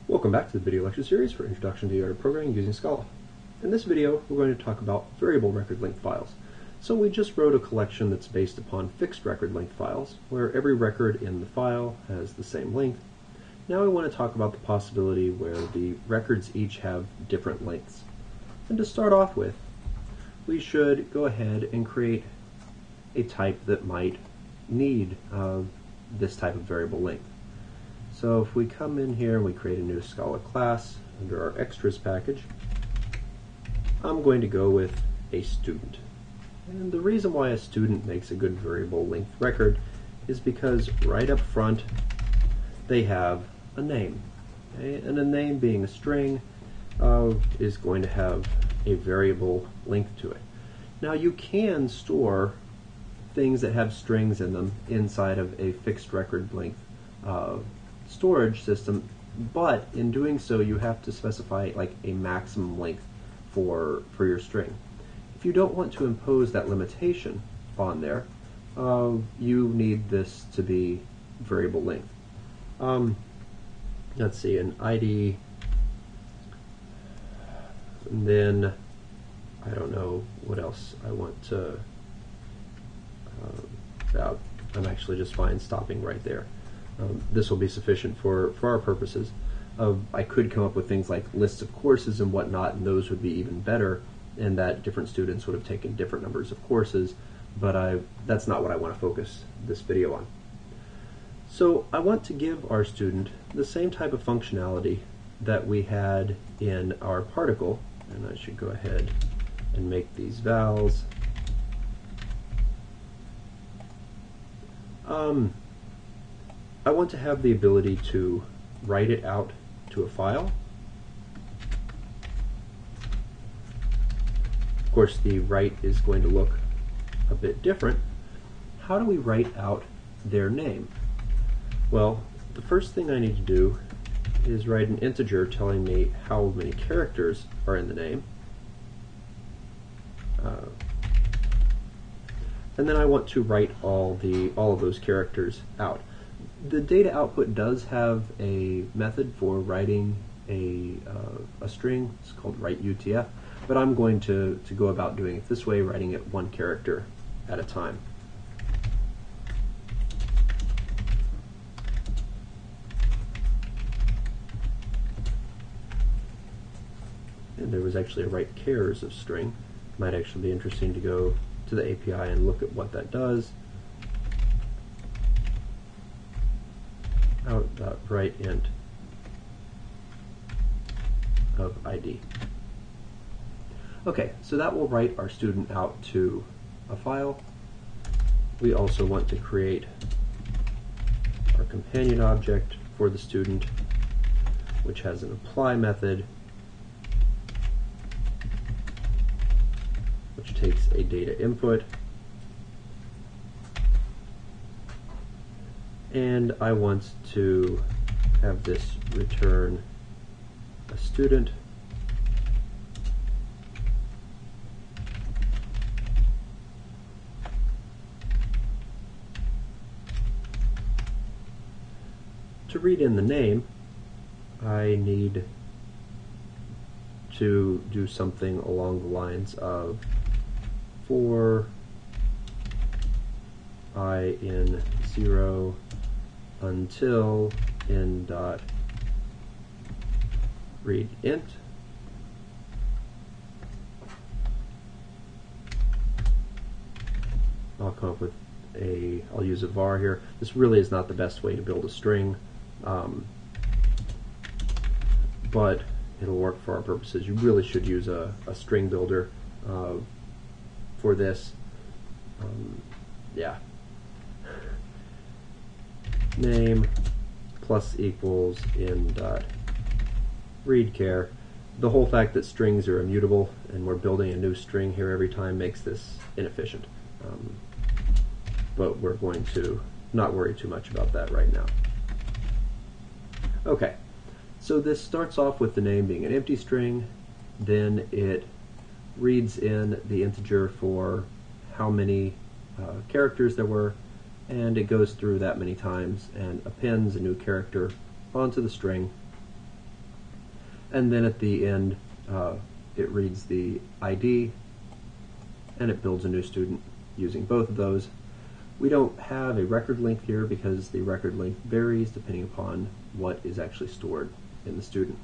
Welcome back to the video lecture series for Introduction to Data Programming using Scala. In this video, we're going to talk about variable record length files. So we just wrote a collection that's based upon fixed record length files, where every record in the file has the same length. Now we want to talk about the possibility where the records each have different lengths. And to start off with, we should go ahead and create a type that might need this type of variable length. So if we come in here and we create a new Scala class under our extras package, I'm going to go with a student. And the reason why a student makes a good variable length record is because right up front they have a name. Okay? And a name being a string is going to have a variable length to it. Now you can store things that have strings in them inside of a fixed record length storage system, but in doing so you have to specify like a maximum length for your string. If you don't want to impose that limitation on there, you need this to be variable length. Let's see, an ID, and then I don't know what else I want to, I'm actually just fine stopping right there. This will be sufficient for our purposes. I could come up with things like lists of courses and whatnot, and those would be even better in that different students would have taken different numbers of courses, but that's not what I want to focus this video on. So I want to give our student the same type of functionality that we had in our particle, and I should go ahead and make these vals. I want to have the ability to write it out to a file. Of course, the write is going to look a bit different. How do we write out their name? Well, the first thing I need to do is write an integer telling me how many characters are in the name. And then I want to write all of those characters out. The data output does have a method for writing a string. It's called writeUTF, but I'm going to go about doing it this way, writing it one character at a time. And there was actually a write_chars of string. Might actually be interesting to go to the API and look at what that does. Out.writeInt of ID. Okay, so that will write our student out to a file. We also want to create our companion object for the student, which has an apply method, which takes a data input, and I want to have this return a student. To read in the name, I need to do something along the lines of for I in 0 until in dot read int. I'll come up with I'll use a var here. This really is not the best way to build a string, but it'll work for our purposes. You really should use a string builder for this. Yeah. Name plus equals in dot readChar. The whole fact that strings are immutable and we're building a new string here every time makes this inefficient. But we're going to not worry too much about that right now. Okay, so this starts off with the name being an empty string, then it reads in the integer for how many characters there were, and it goes through that many times and appends a new character onto the string, and then at the end it reads the ID and it builds a new student using both of those. We don't have a record length here because the record length varies depending upon what is actually stored in the student.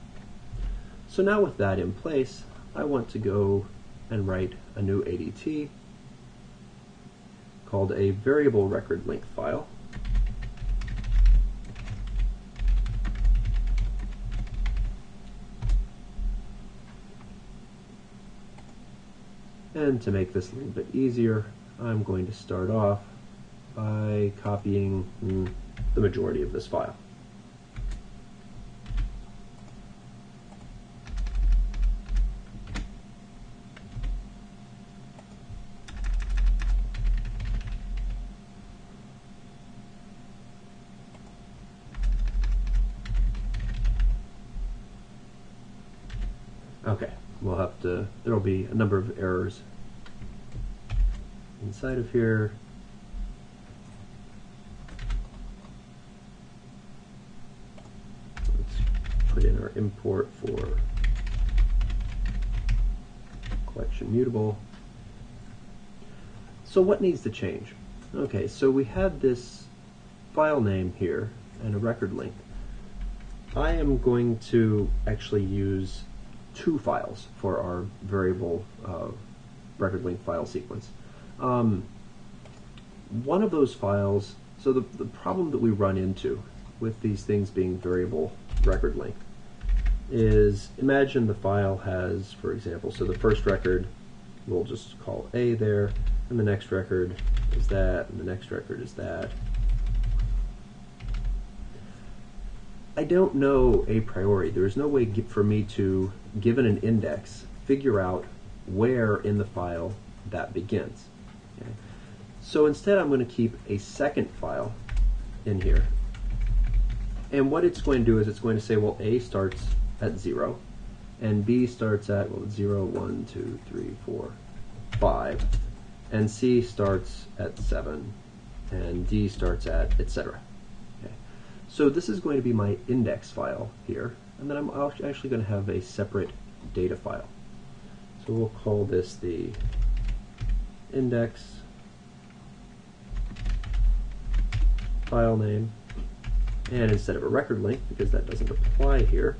So now with that in place, I want to go and write a new ADT called a variable record length file. And to make this a little bit easier, I'm going to start off by copying the majority of this file. Okay, we'll have to, there will be a number of errors inside of here. Let's put in our import for collection mutable. So what needs to change? Okay, so we had this file name here and a record length. I am going to actually use two files for our variable record length file sequence. One of those files, so the problem that we run into with these things being variable record length is, imagine the file has, for example, so the first record we'll just call A there, and the next record is that, and the next record is that. I don't know a priori. There is no way for me to, given an index, figure out where in the file that begins. Okay. So instead I'm going to keep a second file in here. And what it's going to do is it's going to say, well, A starts at 0, and B starts at, well, 0, 1, 2, 3, 4, 5, and C starts at 7, and D starts at, etc. So this is going to be my index file here, and then I'm actually going to have a separate data file. So we'll call this the index file name, and instead of a record length, because that doesn't apply here,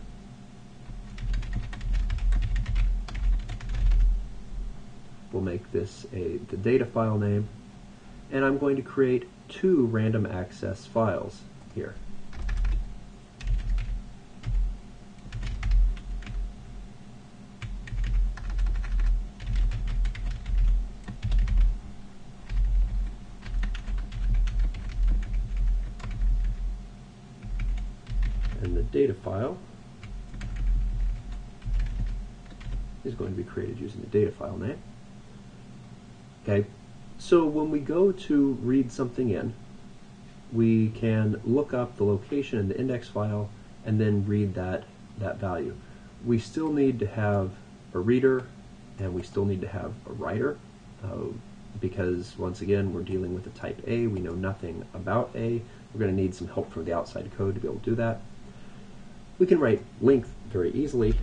we'll make this the data file name, and I'm going to create two random access files here. And the data file is going to be created using the data file name. Okay, so when we go to read something in, we can look up the location in the index file and then read that value. We still need to have a reader and we still need to have a writer because, once again, we're dealing with a type A. We know nothing about A. We're going to need some help from the outside code to be able to do that. We can write length very easily.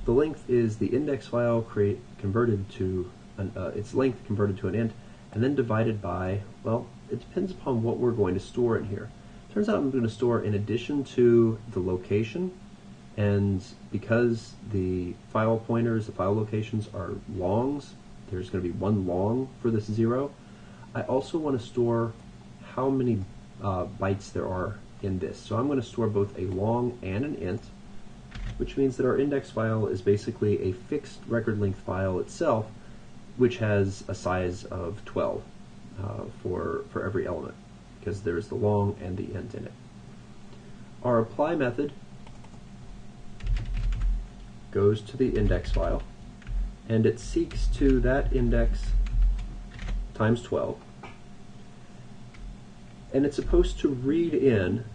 The length is the index file converted to its length converted to an int, and then divided by, well, it depends upon what we're going to store in here. Turns out I'm going to store, in addition to the location, and because the file pointers, the file locations are longs, there's going to be one long for this 0. I also want to store how many bytes there are in this. So I'm going to store both a long and an int, which means that our index file is basically a fixed record length file itself, which has a size of 12 for every element, because there's the long and the int in it. Our apply method goes to the index file, and it seeks to that index times 12, and it's supposed to read in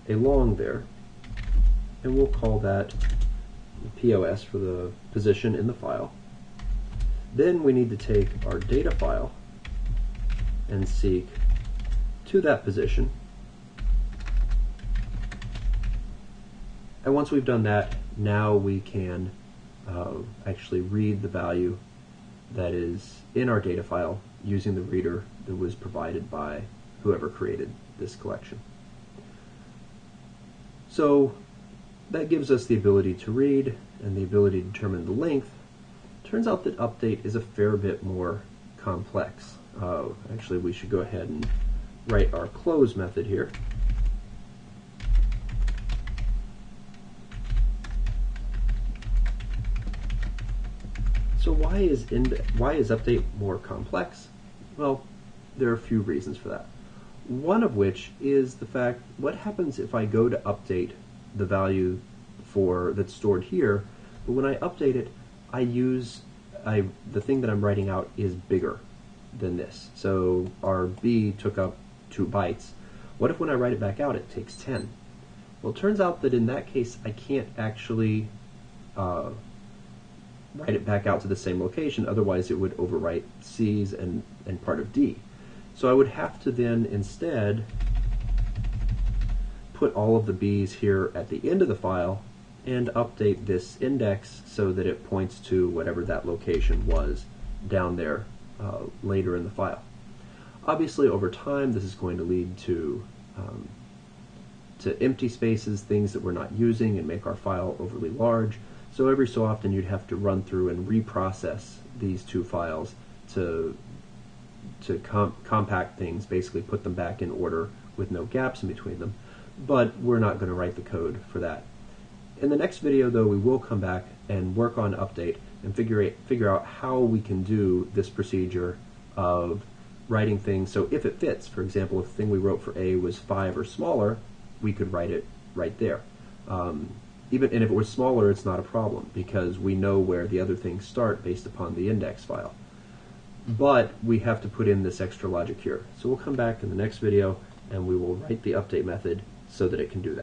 a long there, and we'll call that POS for the position in the file. Then we need to take our data file and seek to that position. And once we've done that, now we can actually read the value that is in our data file using the reader that was provided by whoever created this collection. So that gives us the ability to read and the ability to determine the length. Turns out that update is a fair bit more complex. Actually, we should go ahead and write our close method here. So why is update more complex? Well, there are a few reasons for that. One of which is the fact, what happens if I go to update the value that's stored here, but when I update it, the thing that I'm writing out is bigger than this. So our B took up 2 bytes. What if when I write it back out, it takes 10? Well, it turns out that in that case, I can't actually write it back out to the same location, otherwise it would overwrite C's and part of D. So I would have to then instead put all of the B's here at the end of the file and update this index so that it points to whatever that location was down there later in the file. Obviously, over time, this is going to lead to empty spaces, things that we're not using, and make our file overly large. So every so often you'd have to run through and reprocess these 2 files to compact things, basically put them back in order with no gaps in between them. But we're not going to write the code for that. In the next video, though, we will come back and work on update and figure out how we can do this procedure of writing things. So if it fits, for example, if the thing we wrote for A was 5 or smaller, we could write it right there. And if it was smaller, it's not a problem because we know where the other things start based upon the index file. But we have to put in this extra logic here. So we'll come back in the next video and we will write the update method so that it can do that.